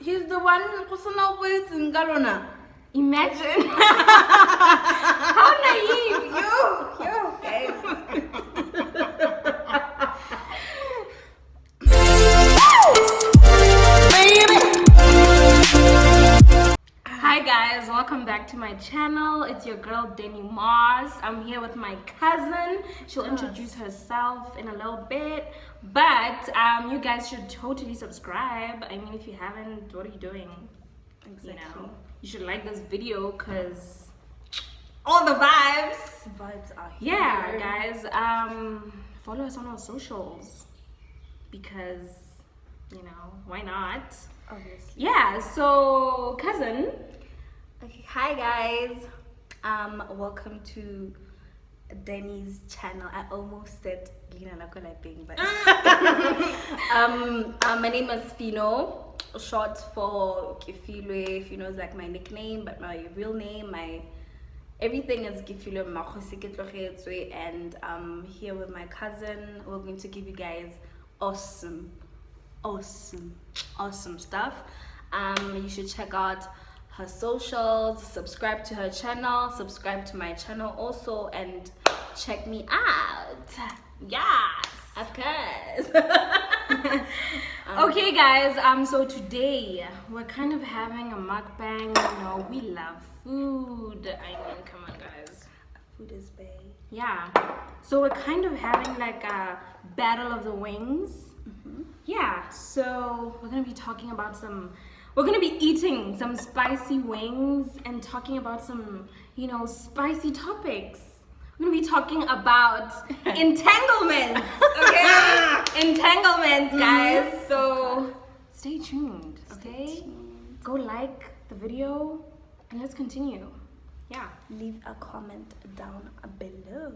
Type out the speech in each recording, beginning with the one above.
He's the one who's not waiting, Galona. Imagine. How naive. Yo, guys. Hi guys, welcome back to my channel. It's your girl Dany Moss. I'm here with my cousin. She'll introduce herself in a little bit, but you guys should totally subscribe. I mean, if you haven't, what are you doing? Exactly. You know, you should like this video because all the vibes. Vibes are here. Yeah, guys. Follow us on our socials because why not? Obviously. Yeah. So, cousin. Okay, hi guys. Welcome to Dany's channel. I almost said Lina Lakolaping, but my name is Fino, short for Kefilwe. Fino is like my nickname, but my real name, everything is Kefilwe Ketlogetswe, and I'm here with my cousin. We're going to give you guys awesome stuff. You should check out her socials, subscribe to her channel, subscribe to my channel also, and check me out. Yes, Of course. Okay, guys. So today we're kind of having a mukbang. We love food. I mean, come on, guys. Food is bae. Yeah. So we're kind of having like a battle of the wings. Yeah. So we're gonna be talking about we're gonna be eating some spicy wings and talking about some, spicy topics. We're gonna be talking about entanglement. Okay? Entanglement, guys. So stay tuned. Okay? Go like the video and let's continue. Yeah. Leave a comment down below.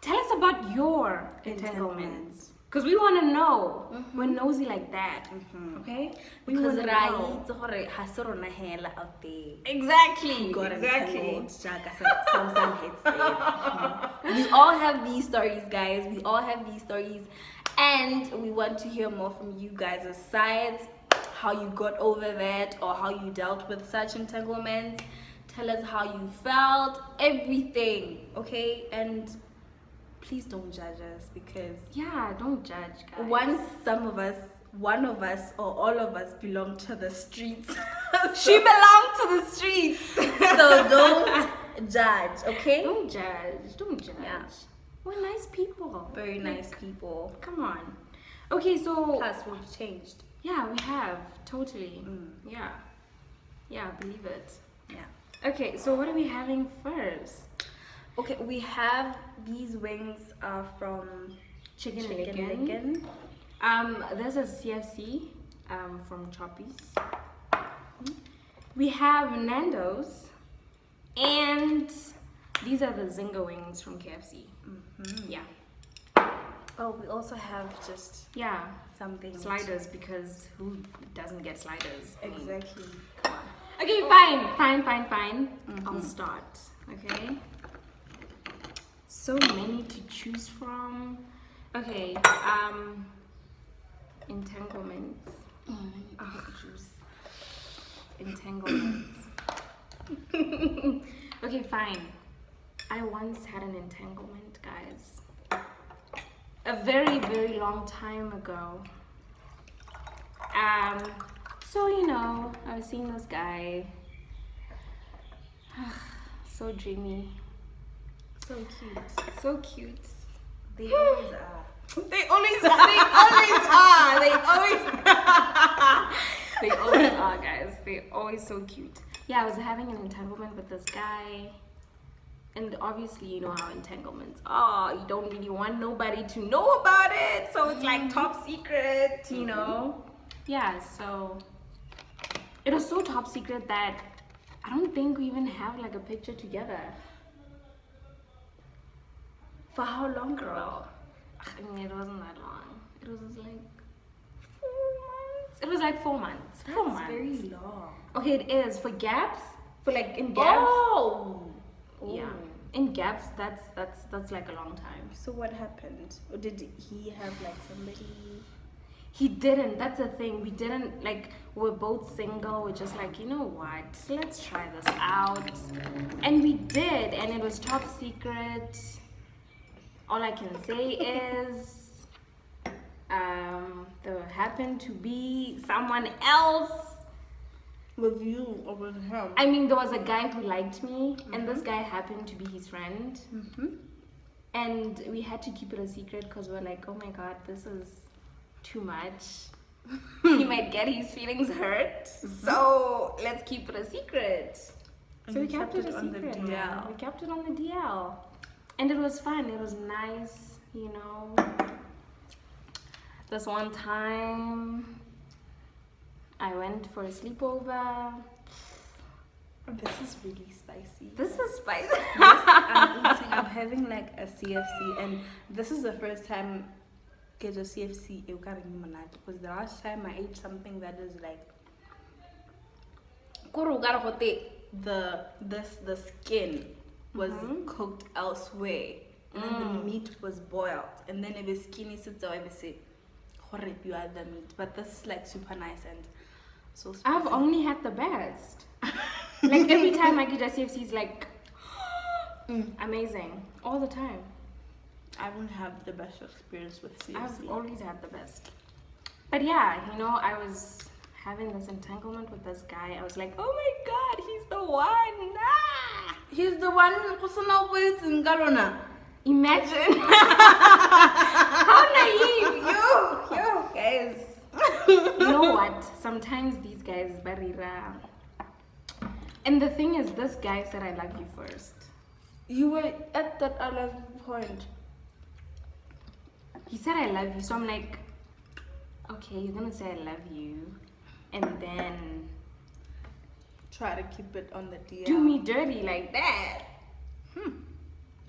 Tell us about your entanglements. Because we want to know. We're nosy like that. Okay? We Because wanna know. out there. Exactly. Got Exactly. entangled, some hits it. We all have these stories, guys. We all have these stories, and we want to hear more from you guys' sides, how you got over that or how you dealt with such entanglement. Tell us how you felt, everything, okay? And please don't judge us, because Yeah, don't judge, guys. once one of us or all of us belong to the streets. She belonged to the streets. So don't judge, okay? Don't judge. Don't judge. Yeah. We're nice people. Very nice people. Come on. Okay, so Plus, we've changed. yeah, we have totally. Yeah. Yeah, believe it. Yeah. Okay, so what are we having first? Okay, we have these wings from Chicken Chicken Licken. Licken. There's a CFC from Choppies. We have Nando's, and these are the Zinga wings from KFC. Yeah, Oh, we also have just yeah, something. sliders, because who doesn't get sliders? I mean, Exactly. come on. Okay, fine. I'll start. Okay. So many to choose from. Okay. Entanglements. Entanglements. Okay, fine. I once had an entanglement, guys. A very, very long time ago. So I was seeing this guy. So dreamy. So cute. So cute. They always are. They always are. They always are, guys. They're always so cute. Yeah, I was having an entanglement with this guy. And obviously, you know how entanglements are. You don't really want nobody to know about it. So it's like top secret, Yeah, so it was so top secret that I don't think we even have like a picture together. For how long, girl? I mean, it wasn't that long. It was like 4 months. It was like 4 months. That's 4 months. very long. Okay, it is for gaps. For like in gaps. Oh. Yeah. In gaps, that's like a long time. So what happened? Or did he have like somebody? He didn't. That's the thing. We didn't, like, we're both single. We're just like, you know what? Let's try this out. And we did. And it was top secret. All I can say is there happened to be someone else. With you or with him? I mean, there was a guy who liked me. And this guy happened to be his friend. And we had to keep it a secret because we're like, oh my God, this is too much. He might get his feelings hurt. So let's keep it a secret. And So we you kept it a on the secret. DL. Man. We kept it on the DL. And it was fun. It was nice, you know. This one time, I went for a sleepover. This is really spicy. This is spicy. I'm having like a CFC, and this is the first time get a CFC because the last time I ate something that is like the skin was cooked elsewhere, and then the meat was boiled, and then it was skinny sits away you add the meat, but this is like super nice and so spicy. I've only had the best. Like every time I get a CFC, it's like amazing all the time. I won't have the best experience with CFC. I've always had the best. But yeah, you know, I was having this entanglement with this guy. I was like, oh my God, he's the one. Ah! He's the one who's in Garona. Imagine. How naive. Yo, guys. You know what? Sometimes these guys barira. And the thing is, this guy said I love you first. You were at that other point. He said I love you, so I'm like, okay, you're gonna say I love you, and then try to keep it on the DL. do me dirty like that.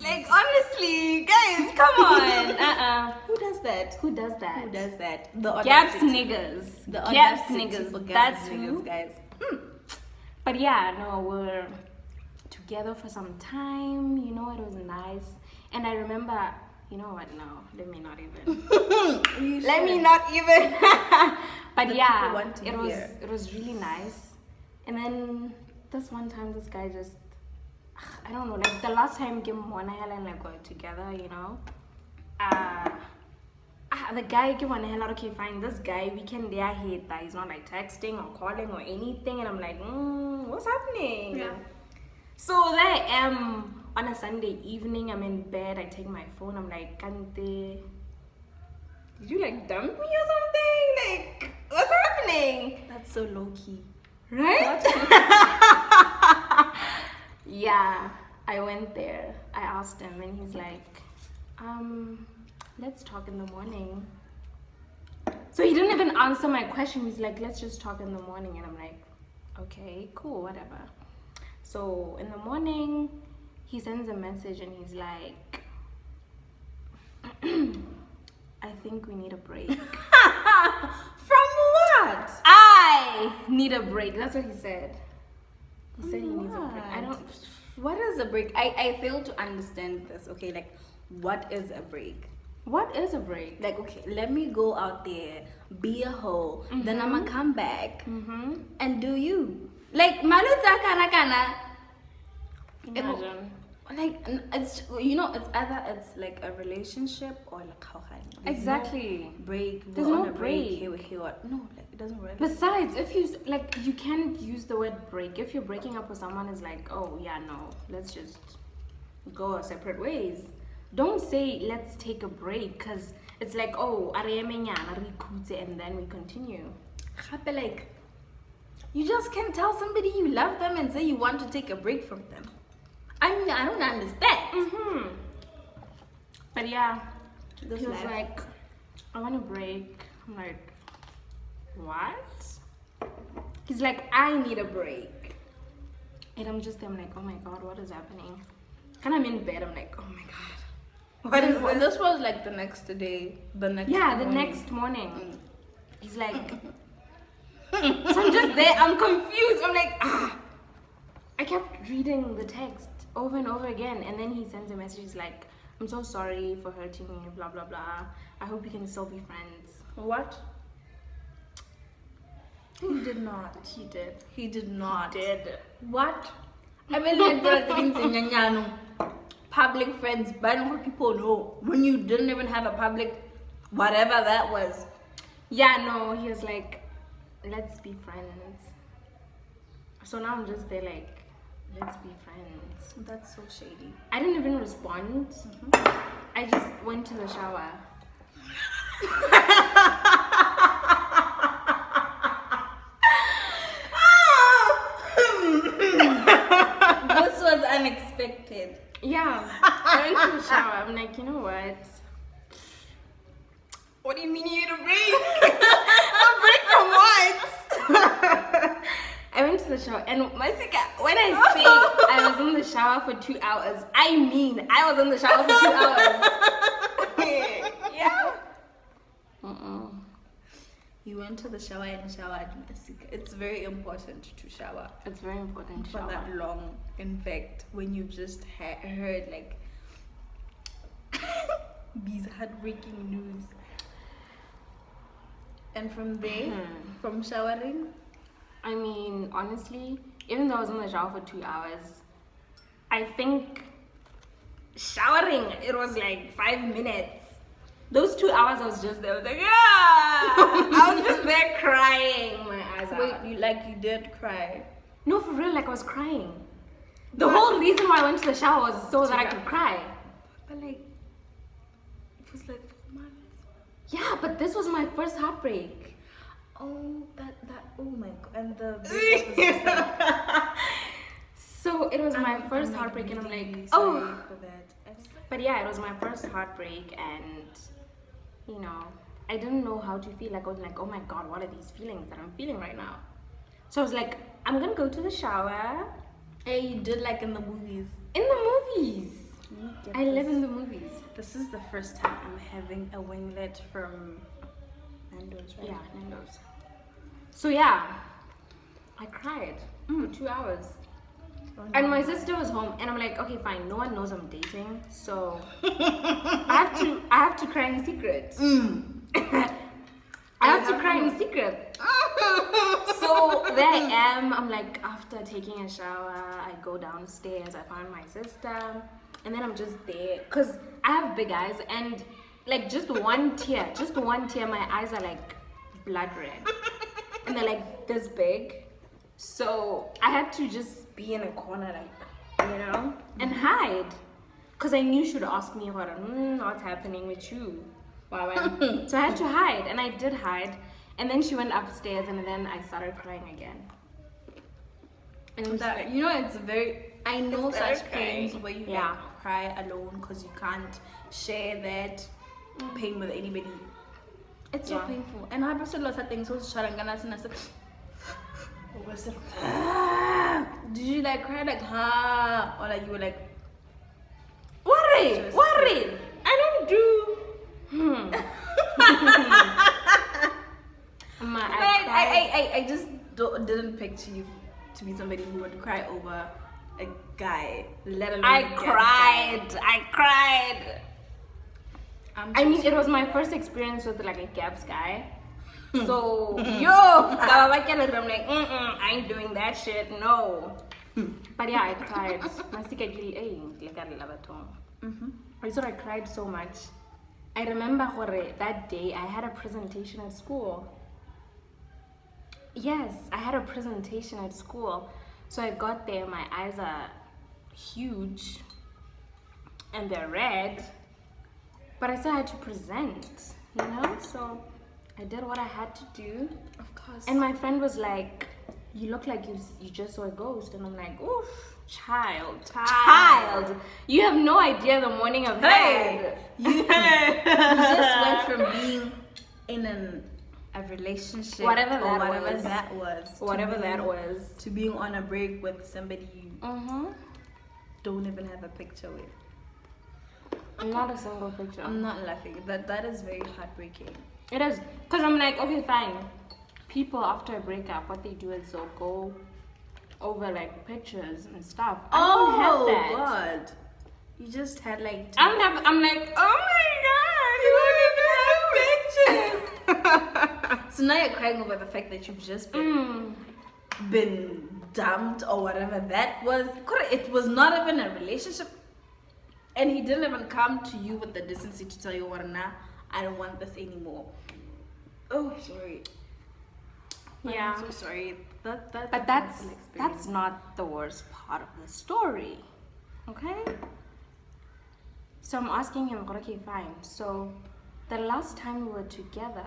Like honestly, guys, come on. Who does that? Who does that? Who does that? The Gaps audacity. niggas. The Gaps audacity niggas. for Gaps That's niggas, who. guys. But yeah, no, we're together for some time. You know, it was nice, and I remember. You know what? No, let me not even. Let me not even. But The yeah, people want to hear. it was really nice. And then this one time, this guy just, I don't know, like the last time Kim and like were together, you know. The guy came on hell, okay, fine. This guy, we can hate that he's not like texting or calling or anything, and I'm like, what's happening? Yeah. So there I am on a Sunday evening. I'm in bed. I take my phone. I'm like, Kante, did you like dump me or something? Like, what's happening? That's so low key. Right? Yeah, I went there. I asked him, and he's like, let's talk in the morning. So he didn't even answer my question. He's like, let's just talk in the morning. And I'm like, okay, cool, whatever. So in the morning, he sends a message and he's like, I think we need a break. From what? I need a break. That's what he said. He said he needs a break. I don't. What is a break? I fail to understand this. Okay, like, what is a break? What is a break? Like, okay, let me go out there, be a hoe, then I'ma come back and do you. Like, maluta kana. Imagine. Like, it's, you know, it's either it's like a relationship or like how high. Exactly. Break. There's we're no on a break. break. Here, what? No, like it doesn't work. Besides, if you like, you can't use the word break. If you're breaking up with someone, it's like, oh yeah, no, let's just go our separate ways. Don't say let's take a break, because it's like, oh, and then we continue. Like, you just can't tell somebody you love them and say you want to take a break from them. I mean, I don't understand. But yeah, This he was life. like, I want a break. I'm like, what? He's like, I need a break. And I'm like, oh my God, what is happening? And I'm in bed, I'm like, oh my God. What is this? This was like the next day. The next Next morning. He's like, so I'm just there, I'm confused. I'm like, I kept reading the text over and over again, and then he sends a message. He's like, I'm so sorry for hurting you, blah blah blah. I hope we can still be friends. What? He did not. He did. He did not. Did. What? I mean, like, there are things in Nyanyano. Public friends, but I know people know. When you didn't even have a public, whatever that was. Yeah, no, he was like, let's be friends. So now I'm just there like, let's be friends. That's so shady. I didn't even respond. I just went to the shower. This was unexpected. Yeah, I went to the shower. I'm like, you know what? What do you mean you need a break? A break from what? I went to the shower, and Masika, when I say I was in the shower for 2 hours, I mean I was in the shower for 2 hours. Yeah. You went to the shower and showered, Masika. It's very important to shower. It's very important to For shower. that long. In fact, when you've just heard like these heartbreaking news. And from there, from showering, I mean, honestly, even though I was in the shower for 2 hours, I think showering, it was like 5 minutes. Those 2 hours I was just there, I was like, yeah! I was just there crying my eyes out. wait, you did cry. No, for real, like I was crying. The whole reason why I went to the shower was so that I could cry. But like, it was like 4 months. Yeah, but this was my first heartbreak. Oh, oh my god. And the breakup was just like, So it was my first I'm, heartbreak, and I'm really, like, really oh. sorry for that. But yeah, it was my first heartbreak, and you know, I didn't know how to feel. Like I was like, oh my god, what are these feelings that I'm feeling right now? So I was like, I'm gonna go to the shower. Hey, you did like in the movies. In the movies. I live in the movies. This is the first time I'm having a winglet from Nando's, right? Yeah, Nando's. So yeah, I cried for 2 hours. Oh, no. And my sister was home, and I'm like, okay, fine. No one knows I'm dating, so I have to cry in secret. I have to cry in secret. So there I am. I'm like, after taking a shower, I go downstairs. I find my sister, and then I'm just there, cause I have big eyes, and like just one tear, my eyes are like blood red, and they're like this big. So I had to just be in a corner, like, you know, and hide, cause I knew she would ask me about what's happening with you. Wow. So I had to hide, and I did hide. And then she went upstairs, and then I started crying again. And I'm That, like, you know, it's very. I know started such pains crying. where you Yeah. like cry alone because you can't share that pain with anybody. It's so Yeah. painful. And I just lots of things. So did you like cry like or like you were like worry? I don't do. I just didn't picture you to be somebody who would cry over a guy, let alone I a gay cried. guy. I cried. I mean, so it was my first experience with like a Gaps guy. So, I'm like, I ain't doing that shit, no. But yeah, I cried. I thought I cried so much. I remember that day I had a presentation at school. Yes, I had a presentation at school. So I got there, my eyes are huge and they're red. But I still had to present, you know? So I did what I had to do. of course. And my friend was like, you look like you just saw a ghost. And I'm like, oof, child. You have no idea the morning of that. You just went from being in a relationship Whatever or that whatever was. to being on a break with somebody you don't even have a picture with. Not a single picture. I'm not laughing. That is very heartbreaking. It is. Because I'm like, okay, fine. People after a breakup, what they do is they'll go over like pictures and stuff. I don't have that. God. You just had like I'm like, oh my god, you don't even have pictures. So now you're crying over the fact that you've just been dumped or whatever that was. It was not even a relationship. And he didn't even come to you with the decency to tell you, what, nah, I don't want this anymore. Oh, sorry. Yeah. I'm so sorry. But that's not the worst part of the story. Okay? So I'm asking him, okay, fine. So the last time we were together,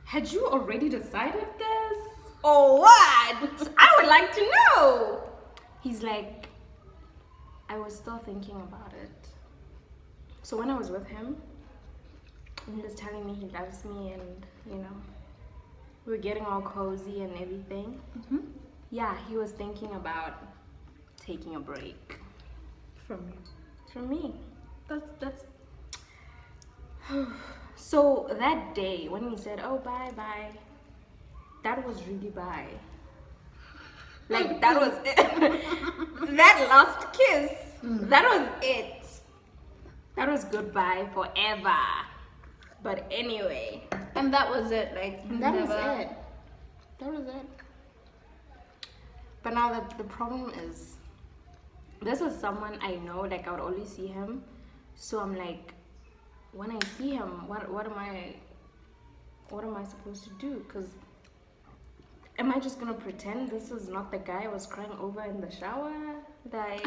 had you already decided this? Or what? I would like to know. He's like, I was still thinking about it. So when I was with him, he was telling me he loves me and, you know, we're getting all cozy and everything. Yeah, he was thinking about taking a break. From me. That's So that day when he said, oh, bye, that was really bye. Like, that was it. That last kiss, that was it. That was goodbye forever. But anyway. and that was it. Like, That was it. But now the problem is, this is someone I know, like I would always see him. So I'm like, when I see him, what am I supposed to do? Because am I just gonna pretend this is not the guy I was crying over in the shower? Like,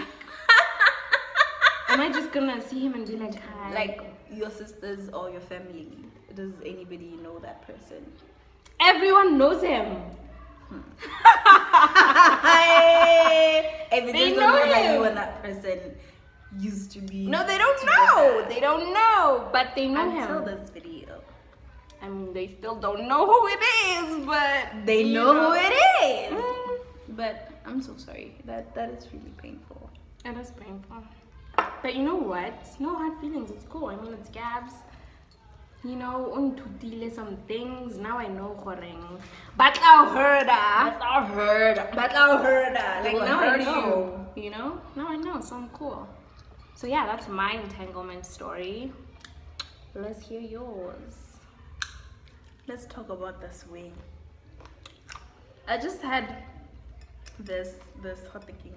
am I just gonna see him and be like, hi? Like your sisters or your family. Does anybody know that person? Everyone knows him. If they They just know don't know that him. you and that person used to be. No, they don't know. They don't know, but they know Until him. this video. I mean, they still don't know who it is, but They you know who it is. Mm. But I'm so sorry. That is really painful. It is painful. But you know what? No hard feelings. It's cool. I mean, it's Gabs. You know, untutile some things. Now I know Horeng. But I heard Like will now I hurt know. You know? Now I know. So I'm cool. So yeah, that's my entanglement story. Let's hear yours. Let's talk about this wing. I just had this hot thinking.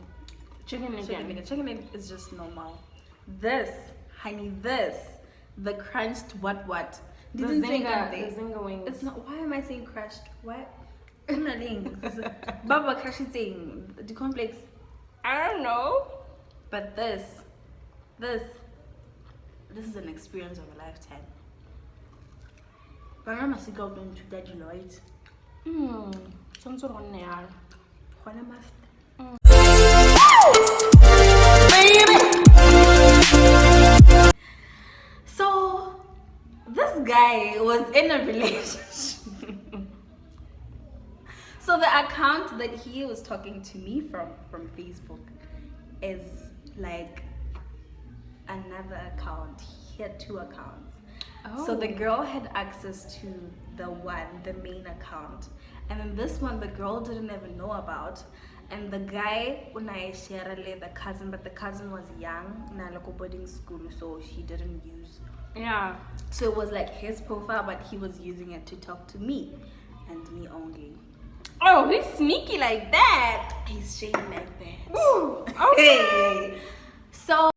Chicken again. Chicken wing is just normal. This, honey, the crunched what? The Didn't think of Zinga, this. the Zinga wings. It's not. Why am I saying crushed? What? Baba crushed thing. The complex. I don't know. But this is an experience of a lifetime. But I'm a sick of doing to that, you know it. Sounds so unreal. When I must. So this guy was in a relationship. So the account that he was talking to me from Facebook is like another account. He had two accounts. So the girl had access to the main account, and then this one the girl didn't even know about. And the guy the cousin, but the cousin was young, boarding school, so she didn't use. Yeah. So it was like his profile, but he was using it to talk to me, and me only. Oh, he's sneaky like that. He's shady like that. Ooh, okay. So